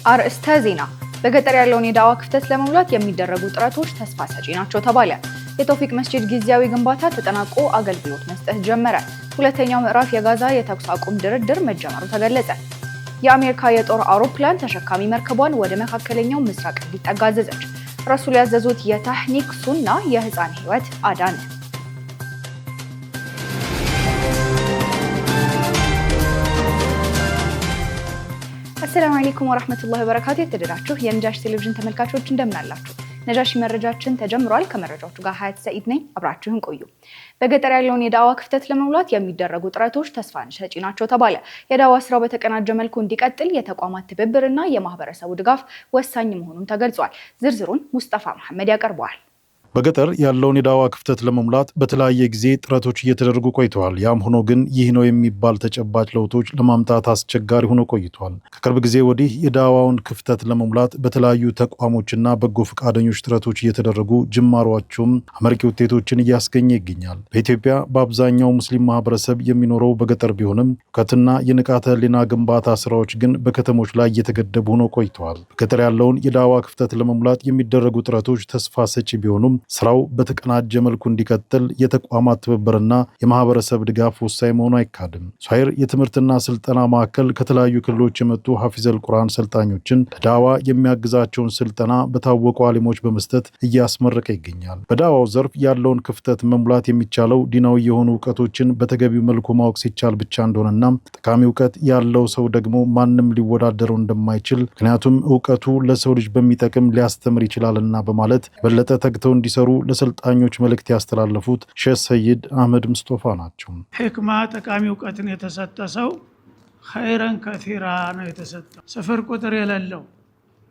አርእስተ ዜና። በገጠር ያለውን የዳዋ ክፍተት ለመሙላት የሚደረጉ ጥረቶች ተስፋ ሰጪ ናቸው ተባለ። የቶፊቅ መስጂድ ጊዜያዊ ግንባታ ተጠናቆ አገልግሎት መስጠት ጀመረ። ሁለተኛው ምዕራፍ የጋዛ የተኩስ አቁም ድርድር መጀመሩ ተገለጸ። የአሜሪካ የጦር አውሮፕላን ተሸካሚ መርከቧን ወደ መካከለኛው ምስራቅ እንዲጠጋ አዘዘች። ረሱል ያዘዙት የተህኒክ ሱና የህፃን ህይወት አዳነ። አሰላሙ አለይኩም ወራህመቱላሂ ወበረካቱ። የተደራችሁ የነጃሺ ቴሌቪዥን ተመልካቾች እንደምን አላችሁ? ነጃሺ መረጃችን ተጀምሯል። ከመረጃዎቹ ጋር ሀያት ሰኢድ ነኝ። አብራችሁን ቆዩ። በገጠር ያለውን የዳዋ ክፍተት ለመሙላት የሚደረጉ ጥረቶች ተስፋ ሰጪ ናቸው ተባለ። የዳዋ ስራው በተቀናጀ መልኩ እንዲቀጥል የተቋማት ትብብርና የማህበረሰቡ ድጋፍ ወሳኝ መሆኑን ተገልጿል። ዝርዝሩን ሙስጠፋ መሐመድ ያቀርበዋል። በገጠር ያለውን የዳዋ ክፍተት ለመሙላት በተለያየ ጊዜ ጥረቶች እየተደረጉ ቆይተዋል። ያም ሆኖ ግን ይህ ነው የሚባል ተጨባጭ ለውጦች ለማምጣት አስቸጋሪ ሆኖ ቆይተዋል። ከቅርብ ጊዜ ወዲህ የዳዋውን ክፍተት ለመሙላት በተለያዩ ተቋሞችና በጎ ፈቃደኞች ጥረቶች እየተደረጉ ጅማሯቸውም አመርቂ ውጤቶችን እያስገኘ ይገኛል። በኢትዮጵያ በአብዛኛው ሙስሊም ማህበረሰብ የሚኖረው በገጠር ቢሆንም እውቀትና የንቃተ ህሊና ግንባታ ስራዎች ግን በከተሞች ላይ እየተገደቡ ሆነው ቆይተዋል። በገጠር ያለውን የዳዋ ክፍተት ለመሙላት የሚደረጉ ጥረቶች ተስፋ ሰጪ ቢሆኑም ስራው በተቀናጀ መልኩ እንዲቀጥል የተቋማት ትብብርና የማህበረሰብ ድጋፍ ወሳኝ መሆኑ አይካድም። ሷይር የትምህርትና ስልጠና ማዕከል ከተለያዩ ክልሎች የመጡ ሐፊዘል ቁርአን ሰልጣኞችን ለዳዋ የሚያግዛቸውን ስልጠና በታወቁ አሊሞች በመስጠት እያስመረቀ ይገኛል። በዳዋው ዘርፍ ያለውን ክፍተት መሙላት የሚቻለው ዲናዊ የሆኑ እውቀቶችን በተገቢው መልኩ ማወቅ ሲቻል ብቻ እንደሆነና ጠቃሚ እውቀት ያለው ሰው ደግሞ ማንም ሊወዳደረው እንደማይችል፣ ምክንያቱም እውቀቱ ለሰው ልጅ በሚጠቅም ሊያስተምር ይችላልና በማለት የበለጠ ተግተው እንዲሰሩ ለሰልጣኞች መልእክት ያስተላለፉት ሼህ ሰይድ አህመድ ሙስጠፋ ናቸው። ሕክማ ጠቃሚ እውቀትን የተሰጠ ሰው ኸይረን ከቲራ ነው የተሰጠው። ስፍር ቁጥር የሌለው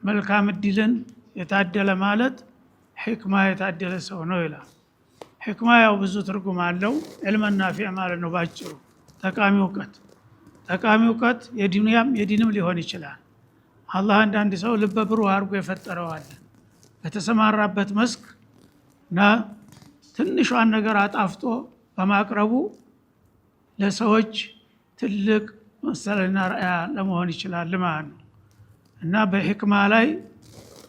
መልካም እድልን የታደለ ማለት ሕክማ የታደለ ሰው ነው ይላል። ሕክማ ያው ብዙ ትርጉም አለው። ዕልመን ናፊዕ ማለት ነው ባጭሩ። ጠቃሚ እውቀት የዱንያም የዲንም ሊሆን ይችላል። አላህ አንዳንድ ሰው ልበ ብሩህ አድርጎ የፈጠረዋል በተሰማራበት መስክ እና ትንሿን ነገር አጣፍጦ በማቅረቡ ለሰዎች ትልቅ መሰለና ራእያ ለመሆን ይችላል ማለት ነው። እና በሕክማ ላይ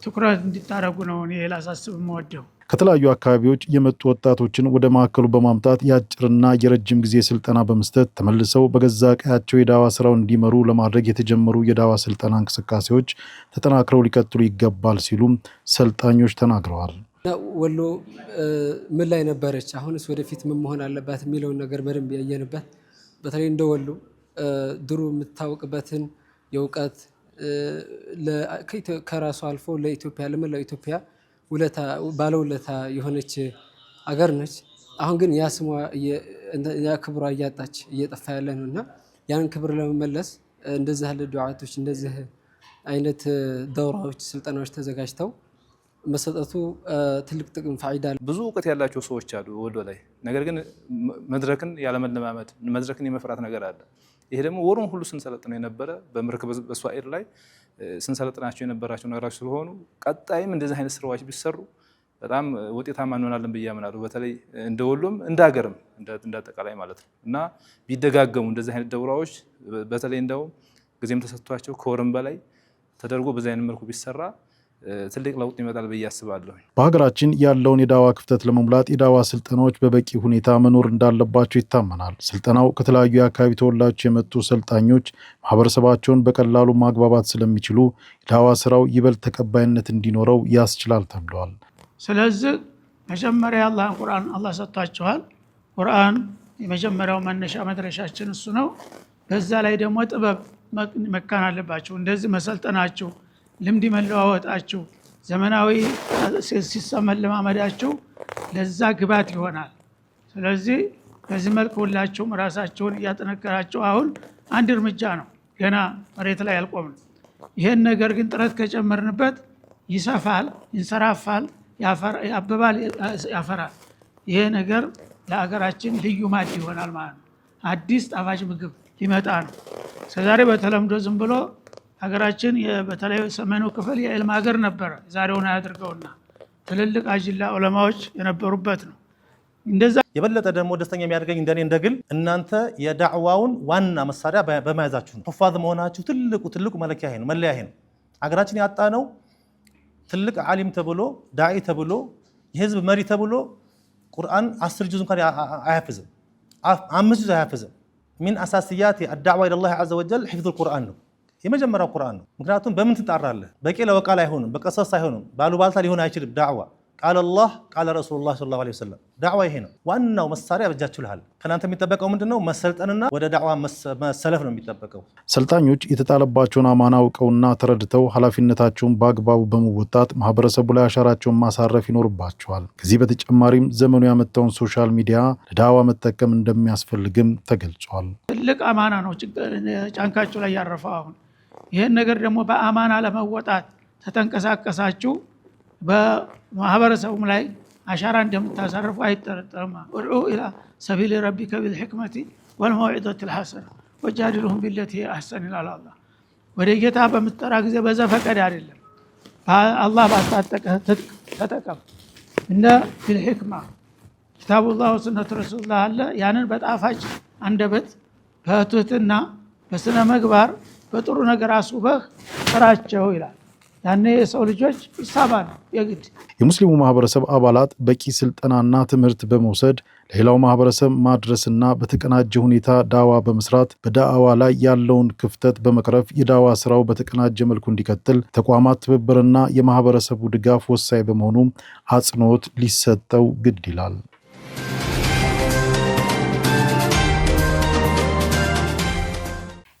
ትኩረት እንዲታረጉ ነው እኔ ላሳስብ የምወደው። ከተለያዩ አካባቢዎች የመጡ ወጣቶችን ወደ ማዕከሉ በማምጣት የአጭርና የረጅም ጊዜ ስልጠና በመስጠት ተመልሰው በገዛ ቀያቸው የዳዋ ስራውን እንዲመሩ ለማድረግ የተጀመሩ የዳዋ ስልጠና እንቅስቃሴዎች ተጠናክረው ሊቀጥሉ ይገባል ሲሉም ሰልጣኞች ተናግረዋል። ወሎ ምን ላይ ነበረች፣ አሁንስ ወደፊት ምን መሆን አለባት የሚለውን ነገር በደንብ ያየንበት፣ በተለይ እንደ ወሎ ድሮ የምታወቅበትን የእውቀት ከራሱ አልፎ ለኢትዮጵያ ለመላው ኢትዮጵያ ባለውለታ የሆነች አገር ነች። አሁን ግን ያ ስሟ ያ ክብሯ እያጣች እየጠፋ ያለ ነው እና ያንን ክብር ለመመለስ እንደዚህ ያለ ዱዓቶች እንደዚህ አይነት ደውራዎች ስልጠናዎች ተዘጋጅተው መሰጠቱ ትልቅ ጥቅም ፋይዳ አለ። ብዙ እውቀት ያላቸው ሰዎች አሉ ወሎ ላይ። ነገር ግን መድረክን ያለመለማመድ መድረክን የመፍራት ነገር አለ። ይሄ ደግሞ ወሩን ሁሉ ስንሰለጥነው የነበረ በመርከብ በሷኢር ላይ ስንሰለጥናቸው የነበራቸው ነገሮች ስለሆኑ ቀጣይም እንደዚህ አይነት ስራዎች ቢሰሩ በጣም ውጤታማ እንሆናለን ብዬ አምናለሁ። በተለይ እንደ ወሎም እንደ ሀገርም እንደ አጠቃላይ ማለት ነው እና ቢደጋገሙ እንደዚህ አይነት ደውራዎች በተለይ እንደው ጊዜም ተሰጥቷቸው ከወርም በላይ ተደርጎ በዚህ አይነት መልኩ ቢሰራ ትልቅ ለውጥ ይመጣል ብዬ አስባለሁ። በሀገራችን ያለውን የዳዋ ክፍተት ለመሙላት የዳዋ ስልጠናዎች በበቂ ሁኔታ መኖር እንዳለባቸው ይታመናል። ስልጠናው ከተለያዩ የአካባቢ ተወላጆች የመጡ ሰልጣኞች ማህበረሰባቸውን በቀላሉ ማግባባት ስለሚችሉ የዳዋ ስራው ይበልጥ ተቀባይነት እንዲኖረው ያስችላል ተብሏል። ስለዚህ መጀመሪያ አላህን ቁርአን አላህ ሰጥቷቸዋል። ቁርአን የመጀመሪያው መነሻ መድረሻችን እሱ ነው። በዛ ላይ ደግሞ ጥበብ መካን አለባቸው። እንደዚህ መሰልጠናቸው፣ ልምድ መለዋወጣችሁ፣ ዘመናዊ ሲስተም መለማመዳችሁ ለዛ ግባት ይሆናል። ስለዚህ በዚህ መልክ ሁላችሁም ራሳቸውን እያጠነከራችሁ አሁን አንድ እርምጃ ነው፣ ገና መሬት ላይ አልቆምም። ይሄን ነገር ግን ጥረት ከጨመርንበት ይሰፋል፣ ይንሰራፋል፣ ያብባል፣ ያፈራል። ይሄ ነገር ለሀገራችን ልዩ ማድ ይሆናል ማለት ነው። አዲስ ጣፋጭ ምግብ ሊመጣ ነው። ስለዛሬ በተለምዶ ዝም ብሎ ሀገራችን በተለይ ሰሜኑ ክፍል የዕልም ሀገር ነበረ። ዛሬውን አያድርገውና ትልልቅ አጅላ ዑለማዎች የነበሩበት ነው። እንደዛ የበለጠ ደግሞ ደስተኛ የሚያደርገኝ እንደኔ እንደግል እናንተ የዳዕዋውን ዋና መሳሪያ በመያዛችሁ ነው። ሁፋዝ መሆናችሁ ትልቁ መለኪያ ይሄ ነው፣ መለያ ይሄ ነው። አገራችን ያጣነው ትልቅ ዓሊም ተብሎ ዳዒ ተብሎ የህዝብ መሪ ተብሎ ቁርአን 10 ጁዝ እንኳን አያፍዝም 5 ጁዝ አያፍዝም من اساسيات الدعوه الى الله عز وجل حفظ القران ነው የመጀመሪያው ቁርአን ነው ምክንያቱም በምን ትጣራለህ በቂ ለወቃል አይሆንም በቀሰስ አይሆንም ባሉባልታ ሊሆን አይችልም ዳዕዋ قال الله قال رسول الله صلى الله عليه وسلم ዳዕዋ ይሄ ነው ዋናው መሳሪያ በእጃችሁልሃል ከናንተ የሚጠበቀው ምንድነው መሰልጠንና ወደ ዳዕዋ መሰለፍ ነው የሚጠበቀው ሰልጣኞች የተጣለባቸውን አማና አውቀውና ተረድተው ኃላፊነታቸውን በአግባቡ በመወጣት ማህበረሰቡ ላይ አሻራቸውን ማሳረፍ ይኖርባቸዋል ከዚህ በተጨማሪም ዘመኑ ያመጣውን ሶሻል ሚዲያ ለዳዕዋ መጠቀም እንደሚያስፈልግም ተገልጿል ትልቅ አማና ነው ጫንቃችሁ ላይ ያረፈው አሁን ይሄን ነገር ደግሞ በአማና ለመወጣት ተተንቀሳቀሳችሁ በማህበረሰቡም ላይ አሻራ እንደምታሳርፉ አይጠረጠርም ወድዑ ኢላ ሰቢል ረቢከ ቢልሂክመቲ ወልመውዒዘቲ الحسنة ወጃዲሉሁም ቢለቲ አህሰን ይላል አላህ ወደ ጌታ በመጠራ ጊዜ በዘፈቀድ አይደለም አላህ ባስታጠቀ ተጠቀም እንደ ቢልሂክማ ኪታቡላህ ወሱነቱ ረሱሉላህ አለ ያንን በጣፋጭ አንደበት በትህትና በስነ ምግባር በጥሩ ነገር አስውበህ ጥራቸው ይላል ያኔ የሰው ልጆች ይሳባሉ የግድ የሙስሊሙ ማህበረሰብ አባላት በቂ ስልጠናና ትምህርት በመውሰድ ለሌላው ማህበረሰብ ማድረስና በተቀናጀ ሁኔታ ዳዋ በመስራት በዳዋ ላይ ያለውን ክፍተት በመቅረፍ የዳዋ ስራው በተቀናጀ መልኩ እንዲቀጥል ተቋማት ትብብርና የማህበረሰቡ ድጋፍ ወሳኝ በመሆኑ አጽንኦት ሊሰጠው ግድ ይላል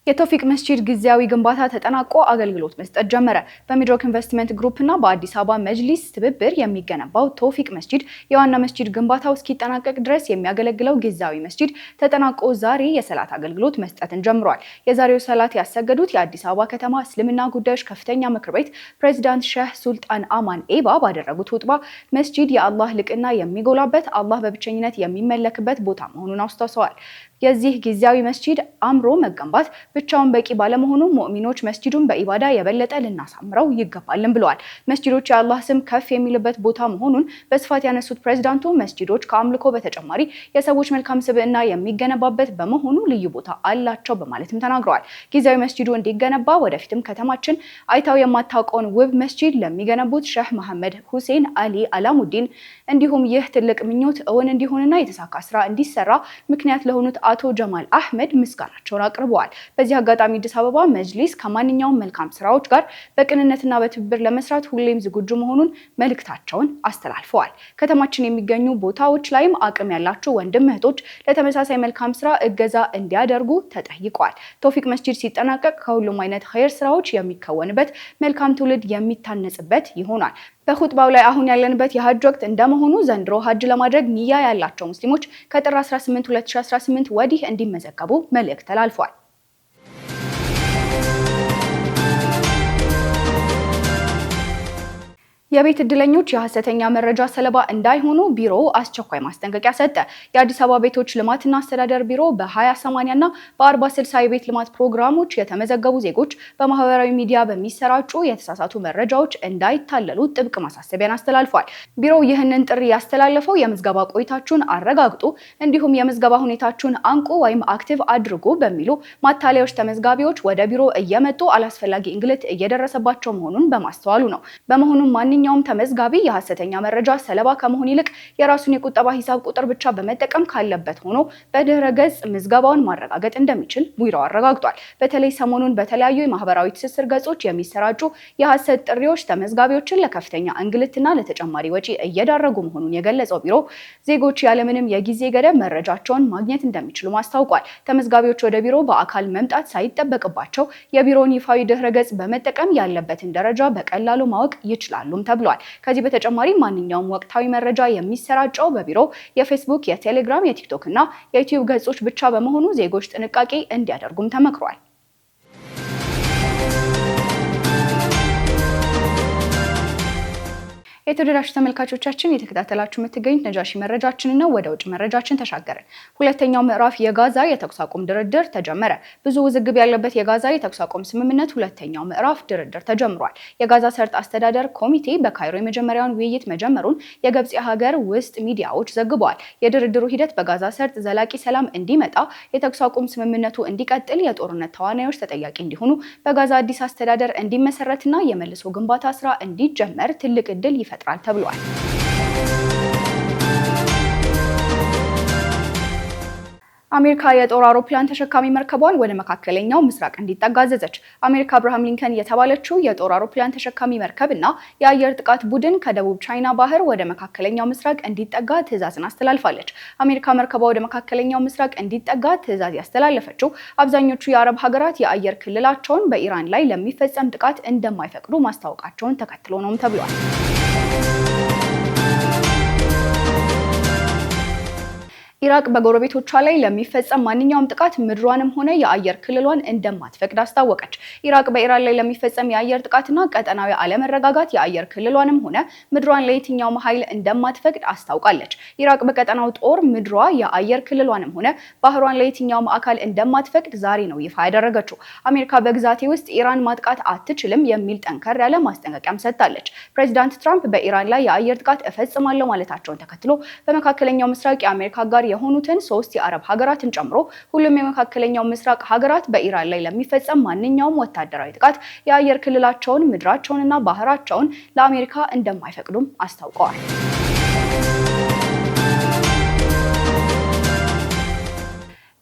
የቶፊቅ መስጂድ ጊዜያዊ ግንባታ ተጠናቆ አገልግሎት መስጠት ጀመረ። በሚድሮክ ኢንቨስትመንት ግሩፕ እና በአዲስ አበባ መጅሊስ ትብብር የሚገነባው ቶፊቅ መስጂድ የዋና መስጂድ ግንባታው እስኪጠናቀቅ ድረስ የሚያገለግለው ጊዜያዊ መስጂድ ተጠናቆ ዛሬ የሰላት አገልግሎት መስጠትን ጀምሯል። የዛሬው ሰላት ያሰገዱት የአዲስ አበባ ከተማ እስልምና ጉዳዮች ከፍተኛ ምክር ቤት ፕሬዝዳንት ሼህ ሱልጣን አማን ኤባ ባደረጉት ሁጥባ መስጂድ የአላህ ልቅና የሚጎላበት አላህ በብቸኝነት የሚመለክበት ቦታ መሆኑን አስታውሰዋል። የዚህ ጊዜያዊ መስጂድ አምሮ መገንባት ብቻውን በቂ ባለመሆኑ ሙእሚኖች መስጂዱን በኢባዳ የበለጠ ልናሳምረው ይገባልን ብለዋል። መስጂዶች የአላህ ስም ከፍ የሚልበት ቦታ መሆኑን በስፋት ያነሱት ፕሬዝዳንቱ መስጂዶች ከአምልኮ በተጨማሪ የሰዎች መልካም ስብዕና የሚገነባበት በመሆኑ ልዩ ቦታ አላቸው በማለትም ተናግረዋል። ጊዜያዊ መስጂዱ እንዲገነባ ወደፊትም ከተማችን አይታው የማታውቀውን ውብ መስጂድ ለሚገነቡት ሼህ መሐመድ ሁሴን አሊ አላሙዲን እንዲሁም ይህ ትልቅ ምኞት እውን እንዲሆንና የተሳካ ስራ እንዲሰራ ምክንያት ለሆኑት አቶ ጀማል አህመድ ምስጋናቸውን አቅርበዋል። በዚህ አጋጣሚ አዲስ አበባ መጅሊስ ከማንኛውም መልካም ስራዎች ጋር በቅንነትና በትብብር ለመስራት ሁሌም ዝግጁ መሆኑን መልእክታቸውን አስተላልፈዋል። ከተማችን የሚገኙ ቦታዎች ላይም አቅም ያላቸው ወንድም እህቶች ለተመሳሳይ መልካም ስራ እገዛ እንዲያደርጉ ተጠይቀዋል። ቶፊቅ መስጂድ ሲጠናቀቅ ከሁሉም አይነት ኸይር ስራዎች የሚከወንበት መልካም ትውልድ የሚታነጽበት ይሆናል። በኹጥባው ላይ አሁን ያለንበት የሐጅ ወቅት እንደመሆኑ ዘንድሮ ሐጅ ለማድረግ ንያ ያላቸው ሙስሊሞች ከጥር 18 2018 ወዲህ እንዲመዘገቡ መልእክት ተላልፏል። የቤት እድለኞች የሐሰተኛ መረጃ ሰለባ እንዳይሆኑ ቢሮው አስቸኳይ ማስጠንቀቂያ ሰጠ። የአዲስ አበባ ቤቶች ልማትና አስተዳደር ቢሮ በ20/80 እና በ40/60 የቤት ልማት ፕሮግራሞች የተመዘገቡ ዜጎች በማህበራዊ ሚዲያ በሚሰራጩ የተሳሳቱ መረጃዎች እንዳይታለሉ ጥብቅ ማሳሰቢያን አስተላልፏል። ቢሮው ይህንን ጥሪ ያስተላለፈው የምዝገባ ቆይታችሁን አረጋግጡ እንዲሁም የምዝገባ ሁኔታችሁን አንቁ ወይም አክቲቭ አድርጉ በሚሉ ማታለያዎች ተመዝጋቢዎች ወደ ቢሮ እየመጡ አላስፈላጊ እንግልት እየደረሰባቸው መሆኑን በማስተዋሉ ነው። በመሆኑም ማንኛውም ተመዝጋቢ የሐሰተኛ መረጃ ሰለባ ከመሆን ይልቅ የራሱን የቁጠባ ሂሳብ ቁጥር ብቻ በመጠቀም ካለበት ሆኖ በድህረ ገጽ ምዝገባውን ማረጋገጥ እንደሚችል ቢሮው አረጋግጧል። በተለይ ሰሞኑን በተለያዩ የማህበራዊ ትስስር ገጾች የሚሰራጩ የሐሰት ጥሪዎች ተመዝጋቢዎችን ለከፍተኛ እንግልትና ለተጨማሪ ወጪ እየዳረጉ መሆኑን የገለጸው ቢሮ ዜጎች ያለምንም የጊዜ ገደብ መረጃቸውን ማግኘት እንደሚችሉ አስታውቋል። ተመዝጋቢዎች ወደ ቢሮ በአካል መምጣት ሳይጠበቅባቸው የቢሮውን ይፋዊ ድህረ ገጽ በመጠቀም ያለበትን ደረጃ በቀላሉ ማወቅ ይችላሉ ተብሏል። ከዚህ በተጨማሪ ማንኛውም ወቅታዊ መረጃ የሚሰራጨው በቢሮ የፌስቡክ፣ የቴሌግራም፣ የቲክቶክ እና የዩቲዩብ ገጾች ብቻ በመሆኑ ዜጎች ጥንቃቄ እንዲያደርጉም ተመክሯል። የተወደዳችሁ ተመልካቾቻችን የተከታተላችሁ የምትገኙት ነጃሺ መረጃችንን ነው። ወደ ውጭ መረጃችን ተሻገርን። ሁለተኛው ምዕራፍ የጋዛ የተኩስ አቁም ድርድር ተጀመረ። ብዙ ውዝግብ ያለበት የጋዛ የተኩስ አቁም ስምምነት ሁለተኛው ምዕራፍ ድርድር ተጀምሯል። የጋዛ ሰርጥ አስተዳደር ኮሚቴ በካይሮ የመጀመሪያውን ውይይት መጀመሩን የግብጽ ሀገር ውስጥ ሚዲያዎች ዘግበዋል። የድርድሩ ሂደት በጋዛ ሰርጥ ዘላቂ ሰላም እንዲመጣ፣ የተኩስ አቁም ስምምነቱ እንዲቀጥል፣ የጦርነት ተዋናዮች ተጠያቂ እንዲሆኑ፣ በጋዛ አዲስ አስተዳደር እንዲመሰረትና የመልሶ ግንባታ ስራ እንዲጀመር ትልቅ እድል ይፈጥራል ተብሏል። አሜሪካ የጦር አውሮፕላን ተሸካሚ መርከቧን ወደ መካከለኛው ምስራቅ እንዲጠጋ አዘዘች። አሜሪካ አብርሃም ሊንከን የተባለችው የጦር አውሮፕላን ተሸካሚ መርከብና የአየር ጥቃት ቡድን ከደቡብ ቻይና ባህር ወደ መካከለኛው ምስራቅ እንዲጠጋ ትዕዛዝን አስተላልፋለች። አሜሪካ መርከቧ ወደ መካከለኛው ምስራቅ እንዲጠጋ ትዕዛዝ ያስተላለፈችው አብዛኞቹ የአረብ ሀገራት የአየር ክልላቸውን በኢራን ላይ ለሚፈጸም ጥቃት እንደማይፈቅዱ ማስታወቃቸውን ተከትሎ ነው ተብሏል። ኢራቅ በጎረቤቶቿ ላይ ለሚፈጸም ማንኛውም ጥቃት ምድሯንም ሆነ የአየር ክልሏን እንደማትፈቅድ አስታወቀች። ኢራቅ በኢራን ላይ ለሚፈጸም የአየር ጥቃትና ቀጠናዊ አለመረጋጋት የአየር ክልሏንም ሆነ ምድሯን ለየትኛውም ኃይል እንደማትፈቅድ አስታውቃለች። ኢራቅ በቀጠናው ጦር ምድሯ የአየር ክልሏንም ሆነ ባህሯን ለየትኛውም አካል እንደማትፈቅድ ዛሬ ነው ይፋ ያደረገችው። አሜሪካ በግዛቴ ውስጥ ኢራን ማጥቃት አትችልም የሚል ጠንከር ያለ ማስጠንቀቂያም ሰጥታለች። ፕሬዚዳንት ትራምፕ በኢራን ላይ የአየር ጥቃት እፈጽማለሁ ማለታቸውን ተከትሎ በመካከለኛው ምስራቅ የአሜሪካ ጋር የሆኑትን 3 የአረብ ሀገራትን ጨምሮ ሁሉም የመካከለኛው ምስራቅ ሀገራት በኢራን ላይ ለሚፈጸም ማንኛውም ወታደራዊ ጥቃት የአየር ክልላቸውን፣ ምድራቸውንና ባህራቸውን ለአሜሪካ እንደማይፈቅዱም አስታውቀዋል።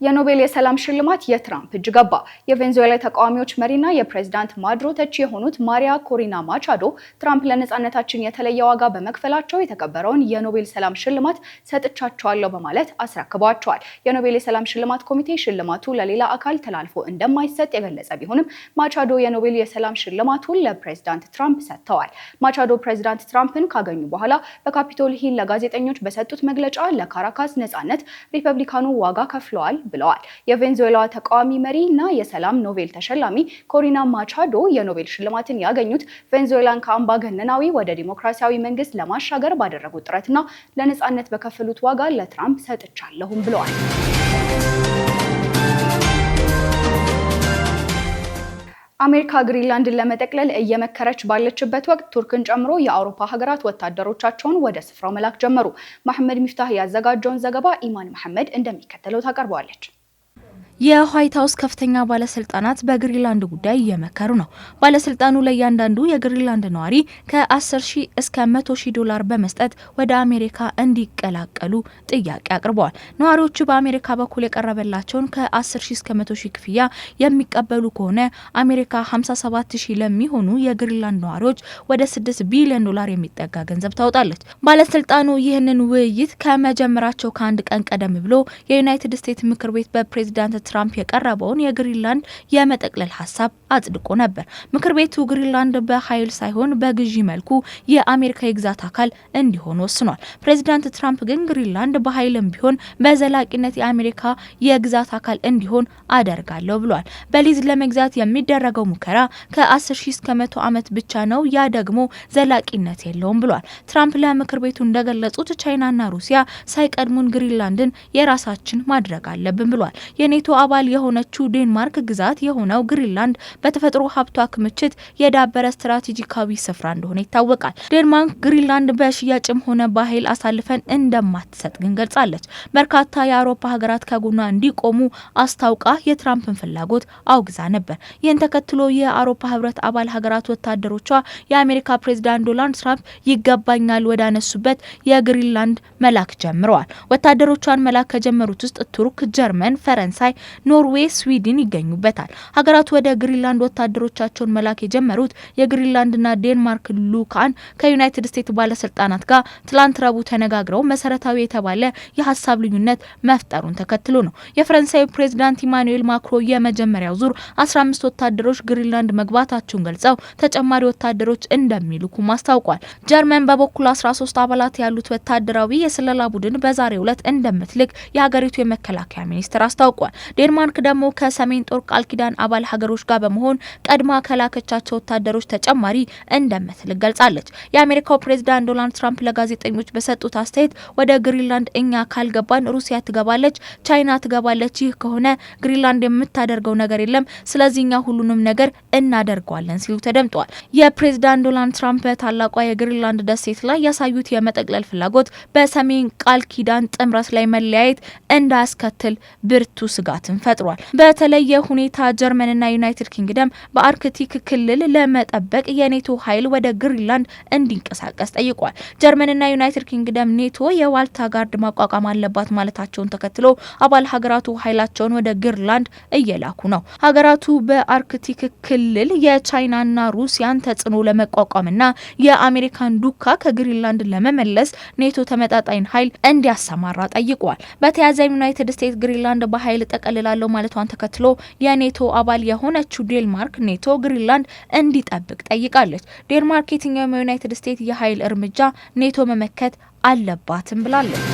የኖቤል የሰላም ሽልማት የትራምፕ እጅ ገባ። የቬንዙዌላ ተቃዋሚዎች መሪና የፕሬዝዳንት ማዱሮ ተቺ የሆኑት ማሪያ ኮሪና ማቻዶ ትራምፕ ለነጻነታችን የተለየ ዋጋ በመክፈላቸው የተከበረውን የኖቤል ሰላም ሽልማት ሰጥቻቸዋለሁ በማለት አስረክቧቸዋል። የኖቤል የሰላም ሽልማት ኮሚቴ ሽልማቱ ለሌላ አካል ተላልፎ እንደማይሰጥ የገለጸ ቢሆንም ማቻዶ የኖቤል የሰላም ሽልማቱን ለፕሬዝዳንት ትራምፕ ሰጥተዋል። ማቻዶ ፕሬዝዳንት ትራምፕን ካገኙ በኋላ በካፒቶል ሂል ለጋዜጠኞች በሰጡት መግለጫ ለካራካስ ነጻነት ሪፐብሊካኑ ዋጋ ከፍለዋል ብለዋል። የቬንዙዌላ ተቃዋሚ መሪ እና የሰላም ኖቤል ተሸላሚ ኮሪና ማቻዶ የኖቤል ሽልማትን ያገኙት ቬንዙዌላን ከአምባገነናዊ ወደ ዲሞክራሲያዊ መንግስት ለማሻገር ባደረጉት ጥረትና ለነጻነት በከፈሉት ዋጋ ለትራምፕ ሰጥቻለሁም ብለዋል። አሜሪካ ግሪንላንድን ለመጠቅለል እየመከረች ባለችበት ወቅት ቱርክን ጨምሮ የአውሮፓ ሀገራት ወታደሮቻቸውን ወደ ስፍራው መላክ ጀመሩ። መሐመድ ሚፍታህ ያዘጋጀውን ዘገባ ኢማን መሐመድ እንደሚከተለው ታቀርበዋለች። የዋይት ሀውስ ከፍተኛ ባለስልጣናት በግሪንላንድ ጉዳይ እየመከሩ ነው። ባለስልጣኑ ለእያንዳንዱ የግሪንላንድ ነዋሪ ከ10,000 እስከ 100,000 ዶላር በመስጠት ወደ አሜሪካ እንዲቀላቀሉ ጥያቄ አቅርበዋል። ነዋሪዎቹ በአሜሪካ በኩል የቀረበላቸውን ከ10,000 እስከ 100,000 ክፍያ የሚቀበሉ ከሆነ አሜሪካ 57,000 ለሚሆኑ የግሪንላንድ ነዋሪዎች ወደ 6 ቢሊዮን ዶላር የሚጠጋ ገንዘብ ታወጣለች። ባለስልጣኑ ይህንን ውይይት ከመጀመራቸው ከአንድ ቀን ቀደም ብሎ የዩናይትድ ስቴትስ ምክር ቤት በፕሬዝዳንት ትራምፕ የቀረበውን የግሪንላንድ የመጠቅለል ሀሳብ አጽድቆ ነበር። ምክር ቤቱ ግሪንላንድ በኃይል ሳይሆን በግዢ መልኩ የአሜሪካ የግዛት አካል እንዲሆን ወስኗል። ፕሬዚዳንት ትራምፕ ግን ግሪንላንድ በኃይልም ቢሆን በዘላቂነት የአሜሪካ የግዛት አካል እንዲሆን አደርጋለሁ ብሏል። በሊዝ ለመግዛት የሚደረገው ሙከራ ከ10,000 እስከ 100 ዓመት ብቻ ነው፣ ያ ደግሞ ዘላቂነት የለውም ብሏል። ትራምፕ ለምክር ቤቱ እንደገለጹት ቻይናና ሩሲያ ሳይቀድሙን ግሪንላንድን የራሳችን ማድረግ አለብን ብሏል። የኔቶ አባል የሆነችው ዴንማርክ ግዛት የሆነው ግሪንላንድ በተፈጥሮ ሀብቷ ክምችት የዳበረ ስትራቴጂካዊ ስፍራ እንደሆነ ይታወቃል። ዴንማርክ ግሪንላንድ በሽያጭም ሆነ በኃይል አሳልፈን እንደማትሰጥ ግን ገልጻለች። በርካታ የአውሮፓ ሀገራት ከጎኗ እንዲቆሙ አስታውቃ የትራምፕን ፍላጎት አውግዛ ነበር። ይህን ተከትሎ የአውሮፓ ህብረት አባል ሀገራት ወታደሮቿ የአሜሪካ ፕሬዝዳንት ዶናልድ ትራምፕ ይገባኛል ወዳነሱበት የግሪንላንድ መላክ ጀምረዋል። ወታደሮቿን መላክ ከጀመሩት ውስጥ ቱርክ፣ ጀርመን፣ ፈረንሳይ፣ ኖርዌይ፣ ስዊድን ይገኙበታል። ሀገራቱ ወደ ግሪንላንድ ወታደሮቻቸውን መላክ የጀመሩት የግሪንላንድና ዴንማርክ ልኡካን ከዩናይትድ ስቴትስ ባለስልጣናት ጋር ትላንት ረቡዕ ተነጋግረው መሰረታዊ የተባለ የሀሳብ ልዩነት መፍጠሩን ተከትሎ ነው። የፈረንሳይ ፕሬዝዳንት ኢማኑኤል ማክሮን የመጀመሪያው ዙር 15 ወታደሮች ግሪንላንድ መግባታቸውን ገልጸው ተጨማሪ ወታደሮች እንደሚልኩም አስታውቋል። ጀርመን በበኩል 13 አባላት ያሉት ወታደራዊ የስለላ ቡድን በዛሬው ዕለት እንደምትልክ የሀገሪቱ የመከላከያ ሚኒስትር አስታውቋል። ዴንማርክ ደግሞ ከሰሜን ጦር ቃል ኪዳን አባል ሀገሮች ጋር በመሆን ቀድማ ከላከቻቸው ወታደሮች ተጨማሪ እንደምትልክ ገልጻለች። የአሜሪካው ፕሬዝዳንት ዶናልድ ትራምፕ ለጋዜጠኞች በሰጡት አስተያየት ወደ ግሪንላንድ እኛ ካልገባን ሩሲያ ትገባለች፣ ቻይና ትገባለች። ይህ ከሆነ ግሪንላንድ የምታደርገው ነገር የለም፣ ስለዚህኛ ሁሉንም ነገር እናደርገዋለን ሲሉ ተደምጠዋል። የፕሬዝዳንት ዶናልድ ትራምፕ በታላቋ የግሪንላንድ ደሴት ላይ ያሳዩት የመጠቅለል ፍላጎት በሰሜን ቃል ኪዳን ጥምረት ላይ መለያየት እንዳያስከትል ብርቱ ስጋትን ፈጥሯል። በተለየ ሁኔታ ጀርመንና ዩናይትድ ኪንግደም በአርክቲክ ክልል ለመጠበቅ የኔቶ ኃይል ወደ ግሪንላንድ እንዲንቀሳቀስ ጠይቋል። ጀርመንና ዩናይትድ ኪንግደም ኔቶ የዋልታ ጋርድ ማቋቋም አለባት ማለታቸውን ተከትሎ አባል ሀገራቱ ኃይላቸውን ወደ ግሪንላንድ እየላኩ ነው። ሀገራቱ በአርክቲክ ክልል የቻይናና ሩሲያን ተጽዕኖ ለመቋቋምና የአሜሪካን ዱካ ከግሪንላንድ ለመመለስ ኔቶ ተመጣጣኝ ኃይል እንዲያሰማራ ጠይቋል። በተያያዘ ዩናይትድ ስቴትስ ግሪንላንድ በኃይል ጠቀልላለሁ ማለቷን ተከትሎ የኔቶ አባል የሆነችው ዴንማርክ ኔቶ ግሪንላንድ እንዲጠብቅ ጠይቃለች። ዴንማርክ የትኛውም የዩናይትድ ስቴትስ የኃይል እርምጃ ኔቶ መመከት አለባትም ብላለች።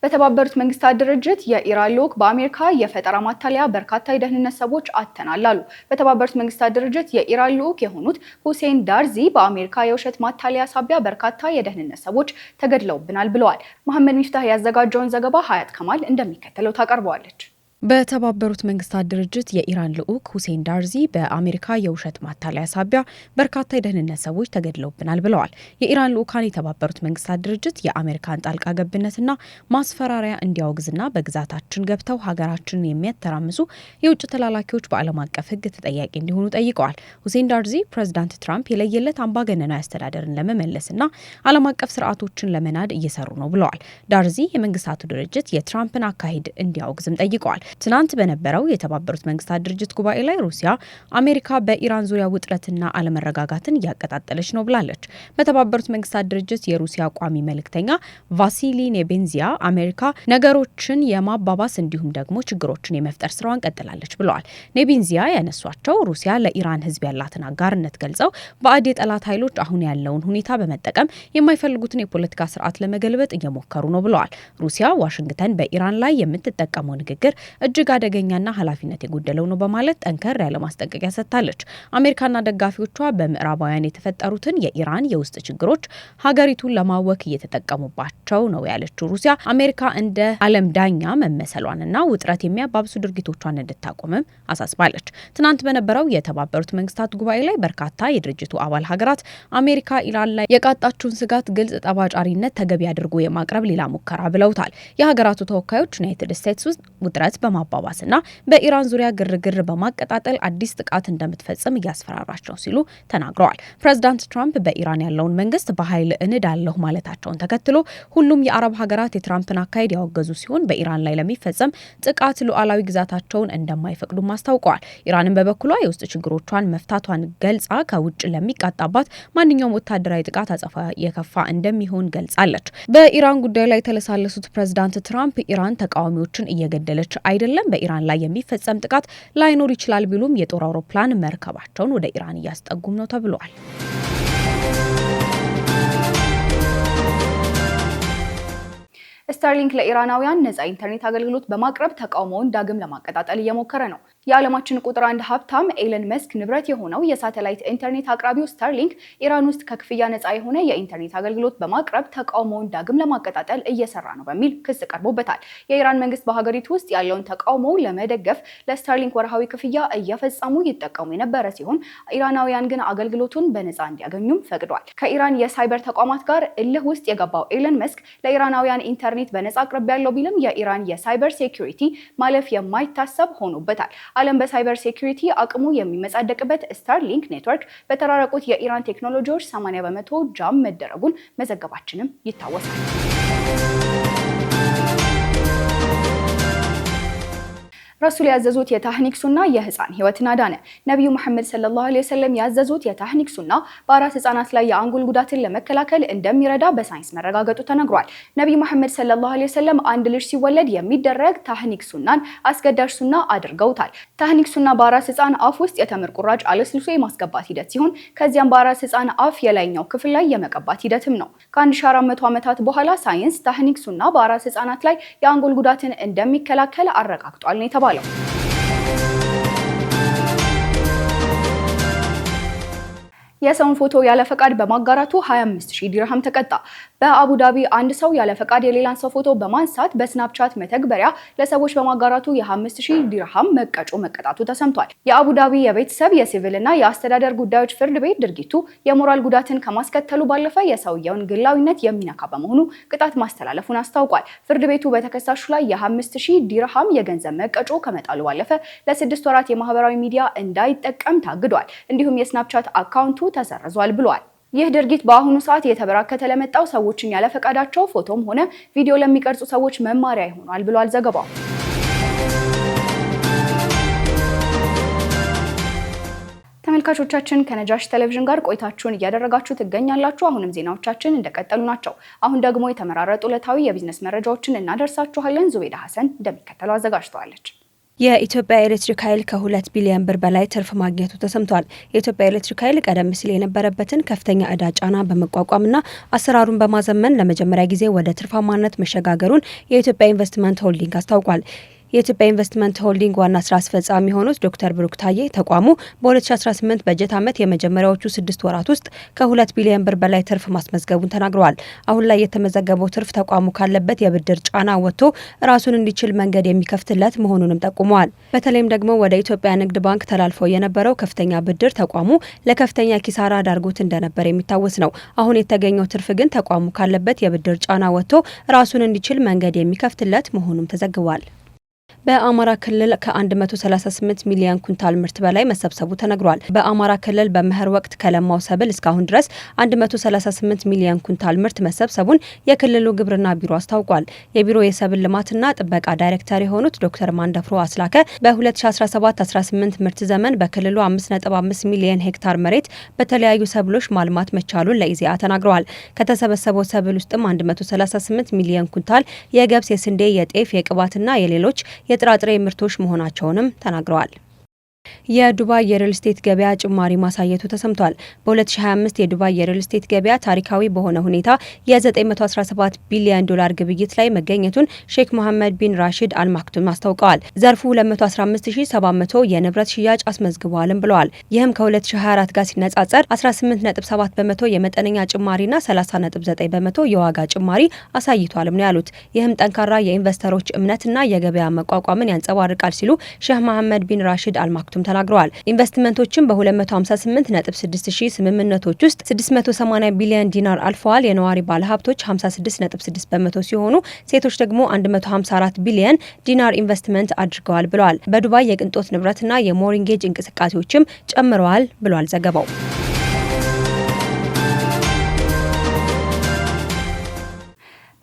በተባበሩት መንግስታት ድርጅት የኢራን ልዑክ በአሜሪካ የፈጠራ ማታለያ በርካታ የደህንነት ሰዎች አጥተናል አሉ። በተባበሩት መንግስታት ድርጅት የኢራን ልዑክ የሆኑት ሁሴን ዳርዚ በአሜሪካ የውሸት ማታለያ ሳቢያ በርካታ የደህንነት ሰዎች ተገድለውብናል ብለዋል። መሐመድ ሚፍታህ ያዘጋጀውን ዘገባ ሀያት ከማል እንደሚከተለው ታቀርበዋለች። በተባበሩት መንግስታት ድርጅት የኢራን ልዑክ ሁሴን ዳርዚ በአሜሪካ የውሸት ማታለያ ሳቢያ በርካታ የደህንነት ሰዎች ተገድለውብናል ብለዋል። የኢራን ልዑካን የተባበሩት መንግስታት ድርጅት የአሜሪካን ጣልቃ ገብነትና ማስፈራሪያ እንዲያወግዝና በግዛታችን ገብተው ሀገራችንን የሚያተራምሱ የውጭ ተላላኪዎች በዓለም አቀፍ ሕግ ተጠያቂ እንዲሆኑ ጠይቀዋል። ሁሴን ዳርዚ ፕሬዚዳንት ትራምፕ የለየለት አምባገነናዊ አስተዳደርን ለመመለስና ዓለም አቀፍ ስርዓቶችን ለመናድ እየሰሩ ነው ብለዋል። ዳርዚ የመንግስታቱ ድርጅት የትራምፕን አካሄድ እንዲያወግዝም ጠይቀዋል። ትናንት በነበረው የተባበሩት መንግስታት ድርጅት ጉባኤ ላይ ሩሲያ አሜሪካ በኢራን ዙሪያ ውጥረትና አለመረጋጋትን እያቀጣጠለች ነው ብላለች። በተባበሩት መንግስታት ድርጅት የሩሲያ ቋሚ መልእክተኛ ቫሲሊ ኔቤንዚያ አሜሪካ ነገሮችን የማባባስ እንዲሁም ደግሞ ችግሮችን የመፍጠር ስራዋን ቀጥላለች ብለዋል። ኔቤንዚያ ያነሷቸው ሩሲያ ለኢራን ህዝብ ያላትን አጋርነት ገልጸው ባዕድ የጠላት ኃይሎች አሁን ያለውን ሁኔታ በመጠቀም የማይፈልጉትን የፖለቲካ ስርዓት ለመገልበጥ እየሞከሩ ነው ብለዋል። ሩሲያ ዋሽንግተን በኢራን ላይ የምትጠቀመው ንግግር እጅግ አደገኛና ኃላፊነት የጎደለው ነው በማለት ጠንከር ያለ ማስጠንቀቂያ ሰጥታለች። አሜሪካና ደጋፊዎቿ በምዕራባውያን የተፈጠሩትን የኢራን የውስጥ ችግሮች ሀገሪቱን ለማወክ እየተጠቀሙባቸው ነው ያለችው ሩሲያ አሜሪካ እንደ ዓለም ዳኛ መመሰሏንና ውጥረት የሚያባብሱ ድርጊቶቿን እንድታቆምም አሳስባለች። ትናንት በነበረው የተባበሩት መንግስታት ጉባኤ ላይ በርካታ የድርጅቱ አባል ሀገራት አሜሪካ ኢራን ላይ የቃጣችውን ስጋት ግልጽ ጠባጫሪነት ተገቢ አድርጎ የማቅረብ ሌላ ሙከራ ብለውታል። የሀገራቱ ተወካዮች ዩናይትድ ስቴትስ ውስጥ ውጥረት በማባባስና በኢራን ዙሪያ ግርግር በማቀጣጠል አዲስ ጥቃት እንደምትፈጽም እያስፈራራች ነው ሲሉ ተናግረዋል። ፕሬዚዳንት ትራምፕ በኢራን ያለውን መንግስት በኃይል እንዳለሁ ማለታቸውን ተከትሎ ሁሉም የአረብ ሀገራት የትራምፕን አካሄድ ያወገዙ ሲሆን በኢራን ላይ ለሚፈጸም ጥቃት ሉዓላዊ ግዛታቸውን እንደማይፈቅዱም አስታውቀዋል። ኢራንን በበኩሏ የውስጥ ችግሮቿን መፍታቷን ገልጻ ከውጭ ለሚቃጣባት ማንኛውም ወታደራዊ ጥቃት አጸፋ የከፋ እንደሚሆን ገልጻለች። በኢራን ጉዳይ ላይ የተለሳለሱት ፕሬዚዳንት ትራምፕ ኢራን ተቃዋሚዎችን እየገደለች አይደለም፣ በኢራን ላይ የሚፈጸም ጥቃት ላይኖር ይችላል ቢሉም የጦር አውሮፕላን መርከባቸውን ወደ ኢራን እያስጠጉም ነው ተብሏል። ስታርሊንክ ለኢራናውያን ነጻ ኢንተርኔት አገልግሎት በማቅረብ ተቃውሞውን ዳግም ለማቀጣጠል እየሞከረ ነው። የዓለማችን ቁጥር 1 ሀብታም ኤለን መስክ ንብረት የሆነው የሳተላይት ኢንተርኔት አቅራቢው ስታርሊንክ ኢራን ውስጥ ከክፍያ ነጻ የሆነ የኢንተርኔት አገልግሎት በማቅረብ ተቃውሞውን ዳግም ለማቀጣጠል እየሰራ ነው በሚል ክስ ቀርቦበታል። የኢራን መንግስት በሀገሪቱ ውስጥ ያለውን ተቃውሞ ለመደገፍ ለስታርሊንክ ወርሃዊ ክፍያ እየፈጸሙ ይጠቀሙ የነበረ ሲሆን ኢራናውያን ግን አገልግሎቱን በነጻ እንዲያገኙም ፈቅዷል። ከኢራን የሳይበር ተቋማት ጋር እልህ ውስጥ የገባው ኤለን መስክ ለኢራናውያን ኢንተርኔት በነጻ አቅርብ ያለው ቢልም የኢራን የሳይበር ሴኩሪቲ ማለፍ የማይታሰብ ሆኖበታል። ዓለም በሳይበር ሴኩሪቲ አቅሙ የሚመጻደቅበት ስታርሊንክ ኔትወርክ በተራረቁት የኢራን ቴክኖሎጂዎች 80% ጃም መደረጉን መዘገባችንም ይታወሳል። ረሱል ያዘዙት የታህኒክ ሱና የህፃን ህይወትን አዳነ። ነብዩ መሐመድ ሰለላሁ ዐለይሂ ወሰለም ያዘዙት የታህኒክ ሱና በአራስ ህፃናት ላይ የአንጎል ጉዳትን ለመከላከል እንደሚረዳ በሳይንስ መረጋገጡ ተነግሯል። ነብዩ መሐመድ ሰለላሁ ዐለይሂ ወሰለም አንድ ልጅ ሲወለድ የሚደረግ ታህኒክ ሱናን አስገዳጅ ሱና አድርገውታል። ታህኒክ ሱና በአራስ ህፃን አፍ ውስጥ የተምር ቁራጭ አለስልሶ የማስገባት ሂደት ሲሆን ከዚያም በአራስ ህፃን አፍ የላይኛው ክፍል ላይ የመቀባት ሂደትም ነው። ከ1400 ዓመታት በኋላ ሳይንስ ታህኒክ ሱና በአራስ ህፃናት ላይ የአንጎል ጉዳትን እንደሚከላከል አረጋግጧል ነው የተባለው። የሰውን ፎቶ ያለ ፈቃድ በማጋራቱ 25000 ዲርሃም ተቀጣ። በአቡዳቢ አንድ ሰው ያለ ፈቃድ የሌላን ሰው ፎቶ በማንሳት በስናፕቻት መተግበሪያ ለሰዎች በማጋራቱ የ5000 ዲርሃም መቀጣቱ ተሰምቷል። የአቡዳቢ የቤተሰብ የሲቪልና የአስተዳደር ጉዳዮች ፍርድ ቤት ድርጊቱ የሞራል ጉዳትን ከማስከተሉ ባለፈ የሰውየውን ግላዊነት የሚነካ በመሆኑ ቅጣት ማስተላለፉን አስታውቋል። ፍርድ ቤቱ በተከሳሹ ላይ የ5000 ዲርሃም የገንዘብ መቀጮ ከመጣሉ ባለፈ ለ6 ወራት የማህበራዊ ሚዲያ እንዳይጠቀም ታግዷል። እንዲሁም የስናፕቻት አካውንቱ ተሰርዟል ብሏል። ይህ ድርጊት በአሁኑ ሰዓት የተበራከተ ለመጣው ሰዎችን ያለ ፈቃዳቸው ፎቶም ሆነ ቪዲዮ ለሚቀርጹ ሰዎች መማሪያ ይሆናል ብሏል ዘገባው። ተመልካቾቻችን ከነጃሽ ቴሌቪዥን ጋር ቆይታችሁን እያደረጋችሁ ትገኛላችሁ። አሁንም ዜናዎቻችን እንደቀጠሉ ናቸው። አሁን ደግሞ የተመራረጡ ዕለታዊ የቢዝነስ መረጃዎችን እናደርሳችኋለን። ዙቤዳ ሐሰን እንደሚከተለው አዘጋጅተዋለች። የኢትዮጵያ ኤሌክትሪክ ኃይል ከ2 ቢሊዮን ብር በላይ ትርፍ ማግኘቱ ተሰምቷል። የኢትዮጵያ ኤሌክትሪክ ኃይል ቀደም ሲል የነበረበትን ከፍተኛ ዕዳ ጫና በመቋቋምና አሰራሩን በማዘመን ለመጀመሪያ ጊዜ ወደ ትርፋማነት መሸጋገሩን የኢትዮጵያ ኢንቨስትመንት ሆልዲንግ አስታውቋል። የኢትዮጵያ ኢንቨስትመንት ሆልዲንግ ዋና ስራ አስፈጻሚ የሆኑት ዶክተር ብሩክ ታዬ ተቋሙ በ2018 በጀት ዓመት የመጀመሪያዎቹ 6 ወራት ውስጥ ከ2 ቢሊዮን ብር በላይ ትርፍ ማስመዝገቡን ተናግረዋል። አሁን ላይ የተመዘገበው ትርፍ ተቋሙ ካለበት የብድር ጫና ወጥቶ ራሱን እንዲችል መንገድ የሚከፍትለት መሆኑንም ጠቁመዋል። በተለይም ደግሞ ወደ ኢትዮጵያ ንግድ ባንክ ተላልፎ የነበረው ከፍተኛ ብድር ተቋሙ ለከፍተኛ ኪሳራ ዳርጎት እንደነበር የሚታወስ ነው። አሁን የተገኘው ትርፍ ግን ተቋሙ ካለበት የብድር ጫና ወጥቶ ራሱን እንዲችል መንገድ የሚከፍትለት መሆኑም ተዘግቧል። በአማራ ክልል ከ138 ሚሊዮን ኩንታል ምርት በላይ መሰብሰቡ ተነግሯል። በአማራ ክልል በመኸር ወቅት ከለማው ሰብል እስካሁን ድረስ 138 ሚሊዮን ኩንታል ምርት መሰብሰቡን የክልሉ ግብርና ቢሮ አስታውቋል። የቢሮ የሰብል ልማትና ጥበቃ ዳይሬክተር የሆኑት ዶክተር ማንደፍሮ አስላከ በ2017-18 ምርት ዘመን በክልሉ 5.5 ሚሊዮን ሄክታር መሬት በተለያዩ ሰብሎች ማልማት መቻሉን ለኢዜአ ተናግረዋል። ከተሰበሰበው ሰብል ውስጥም 138 ሚሊዮን ኩንታል የገብስ፣ የስንዴ፣ የጤፍ፣ የቅባትና የሌሎች የጥራጥሬ ምርቶች መሆናቸውንም ተናግረዋል። የዱባይ የሪል ስቴት ገበያ ጭማሪ ማሳየቱ ተሰምቷል። በ2025 የዱባይ የሪል ስቴት ገበያ ታሪካዊ በሆነ ሁኔታ የ917 ቢሊዮን ዶላር ግብይት ላይ መገኘቱን ሼክ መሐመድ ቢን ራሺድ አልማክቱም አስታውቀዋል። ዘርፉ 215700 የንብረት ሽያጭ አስመዝግበዋልም ብለዋል። ይህም ከ2024 ጋር ሲነጻጸር 18.7 በመቶ የመጠነኛ ጭማሪና 30.9 በመቶ የዋጋ ጭማሪ አሳይቷልም ነው ያሉት። ይህም ጠንካራ የኢንቨስተሮች እምነትና የገበያ መቋቋምን ያንጸባርቃል ሲሉ ሼክ መሐመድ ቢን ራሺድ አልማክቱም ተናግረዋል። ኢንቨስትመንቶችን በ258.6 ሺህ ስምምነቶች ውስጥ 680 ቢሊዮን ዲናር አልፈዋል። የነዋሪ ባለሀብቶች 56.6 በመቶ ሲሆኑ ሴቶች ደግሞ 154 ቢሊዮን ዲናር ኢንቨስትመንት አድርገዋል ብለዋል። በዱባይ የቅንጦት ንብረትና የሞሪንጌጅ እንቅስቃሴዎችም ጨምረዋል ብሏል ዘገባው።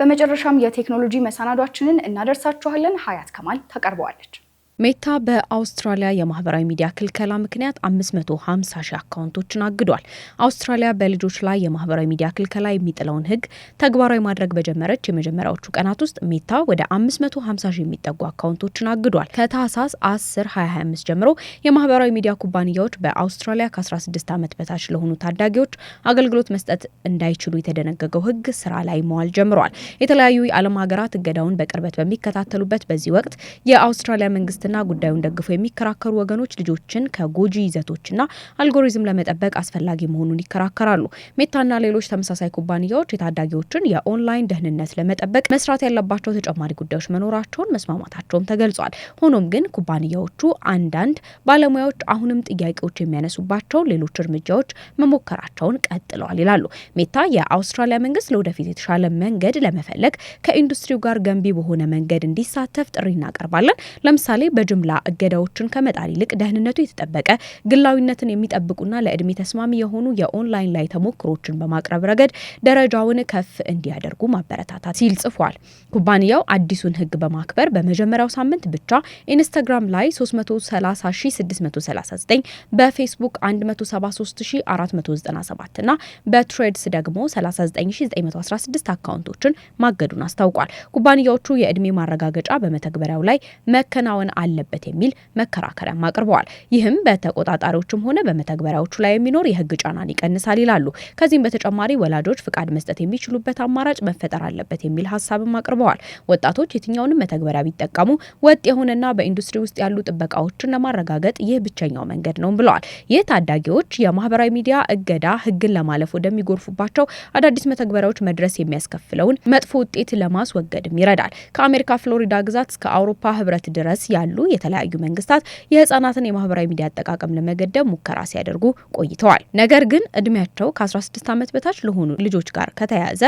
በመጨረሻም የቴክኖሎጂ መሰናዷችንን እናደርሳችኋለን። ሀያት ከማል ታቀርበዋለች። ሜታ በአውስትራሊያ የማህበራዊ ሚዲያ ክልከላ ምክንያት 550 ሺህ አካውንቶችን አግዷል። አውስትራሊያ በልጆች ላይ የማህበራዊ ሚዲያ ክልከላ የሚጥለውን ሕግ ተግባራዊ ማድረግ በጀመረች የመጀመሪያዎቹ ቀናት ውስጥ ሜታ ወደ 550 ሺህ የሚጠጉ አካውንቶችን አግዷል። ከታህሳስ 10 2025 ጀምሮ የማህበራዊ ሚዲያ ኩባንያዎች በአውስትራሊያ ከ16 ዓመት በታች ለሆኑ ታዳጊዎች አገልግሎት መስጠት እንዳይችሉ የተደነገገው ሕግ ስራ ላይ መዋል ጀምሯል። የተለያዩ የዓለም ሀገራት እገዳውን በቅርበት በሚከታተሉበት በዚህ ወቅት የአውስትራሊያ መንግስት ና ጉዳዩን ደግፈው የሚከራከሩ ወገኖች ልጆችን ከጎጂ ይዘቶችና አልጎሪዝም ለመጠበቅ አስፈላጊ መሆኑን ይከራከራሉ። ሜታና ሌሎች ተመሳሳይ ኩባንያዎች የታዳጊዎችን የኦንላይን ደህንነት ለመጠበቅ መስራት ያለባቸው ተጨማሪ ጉዳዮች መኖራቸውን መስማማታቸውም ተገልጿል። ሆኖም ግን ኩባንያዎቹ አንዳንድ ባለሙያዎች አሁንም ጥያቄዎች የሚያነሱባቸው ሌሎች እርምጃዎች መሞከራቸውን ቀጥለዋል ይላሉ። ሜታ የአውስትራሊያ መንግስት ለወደፊት የተሻለ መንገድ ለመፈለግ ከኢንዱስትሪው ጋር ገንቢ በሆነ መንገድ እንዲሳተፍ ጥሪ እናቀርባለን። ለምሳሌ በጅምላ እገዳዎችን ከመጣል ይልቅ ደህንነቱ የተጠበቀ ግላዊነትን የሚጠብቁና ለእድሜ ተስማሚ የሆኑ የኦንላይን ላይ ተሞክሮችን በማቅረብ ረገድ ደረጃውን ከፍ እንዲያደርጉ ማበረታታት ሲል ጽፏል። ኩባንያው አዲሱን ህግ በማክበር በመጀመሪያው ሳምንት ብቻ ኢንስታግራም ላይ 330639 በፌስቡክ 173497 እና በትሬድስ ደግሞ 39916 አካውንቶችን ማገዱን አስታውቋል። ኩባንያዎቹ የእድሜ ማረጋገጫ በመተግበሪያው ላይ መከናወን አለበት የሚል መከራከሪያም አቅርበዋል። ይህም በተቆጣጣሪዎችም ሆነ በመተግበሪያዎቹ ላይ የሚኖር የህግ ጫናን ይቀንሳል ይላሉ። ከዚህም በተጨማሪ ወላጆች ፍቃድ መስጠት የሚችሉበት አማራጭ መፈጠር አለበት የሚል ሀሳብም አቅርበዋል። ወጣቶች የትኛውንም መተግበሪያ ቢጠቀሙ ወጥ የሆነና በኢንዱስትሪ ውስጥ ያሉ ጥበቃዎችን ለማረጋገጥ ይህ ብቸኛው መንገድ ነው ብለዋል። ይህ ታዳጊዎች የማህበራዊ ሚዲያ እገዳ ህግን ለማለፍ ወደሚጎርፉባቸው አዳዲስ መተግበሪያዎች መድረስ የሚያስከፍለውን መጥፎ ውጤት ለማስወገድም ይረዳል። ከአሜሪካ ፍሎሪዳ ግዛት እስከ አውሮፓ ህብረት ድረስ ያሉ የተለያዩ መንግስታት የህፃናትን የማህበራዊ ሚዲያ አጠቃቀም ለመገደብ ሙከራ ሲያደርጉ ቆይተዋል። ነገር ግን እድሜያቸው ከ16 ዓመት በታች ለሆኑ ልጆች ጋር ከተያያዘ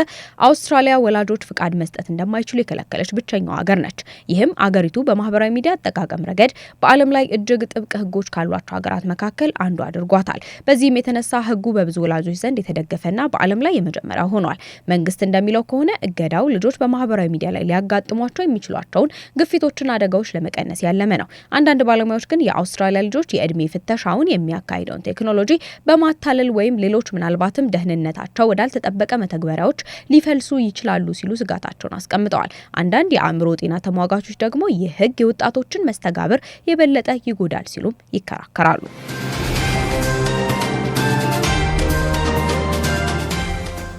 አውስትራሊያ ወላጆች ፍቃድ መስጠት እንደማይችሉ የከለከለች ብቸኛው ሀገር ነች። ይህም አገሪቱ በማህበራዊ ሚዲያ አጠቃቀም ረገድ በዓለም ላይ እጅግ ጥብቅ ህጎች ካሏቸው ሀገራት መካከል አንዱ አድርጓታል። በዚህም የተነሳ ህጉ በብዙ ወላጆች ዘንድ የተደገፈና በዓለም ላይ የመጀመሪያው ሆኗል። መንግስት እንደሚለው ከሆነ እገዳው ልጆች በማህበራዊ ሚዲያ ላይ ሊያጋጥሟቸው የሚችሏቸውን ግፊቶችና አደጋዎች ለመቀነስ ያለመ ነው። አንዳንድ ባለሙያዎች ግን የአውስትራሊያ ልጆች የእድሜ ፍተሻውን የሚያካሂደውን ቴክኖሎጂ በማታለል ወይም ሌሎች ምናልባትም ደህንነታቸው ወዳልተጠበቀ መተግበሪያዎች ሊፈልሱ ይችላሉ ሲሉ ስጋታቸውን አስቀምጠዋል። አንዳንድ የአእምሮ ጤና ተሟጋቾች ደግሞ ይህ ህግ የወጣቶችን መስተጋብር የበለጠ ይጎዳል ሲሉም ይከራከራሉ።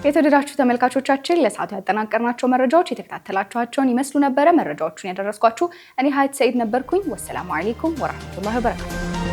የተወደዳችሁ ተመልካቾቻችን ለሰዓቱ ያጠናቀርናቸው መረጃዎች የተከታተላችኋቸውን ይመስሉ ነበረ። መረጃዎቹን ያደረስኳችሁ እኔ ሀያት ሰይድ ነበርኩኝ። ወሰላሙ አለይኩም ወራህመቱላሂ ወበረካቱ።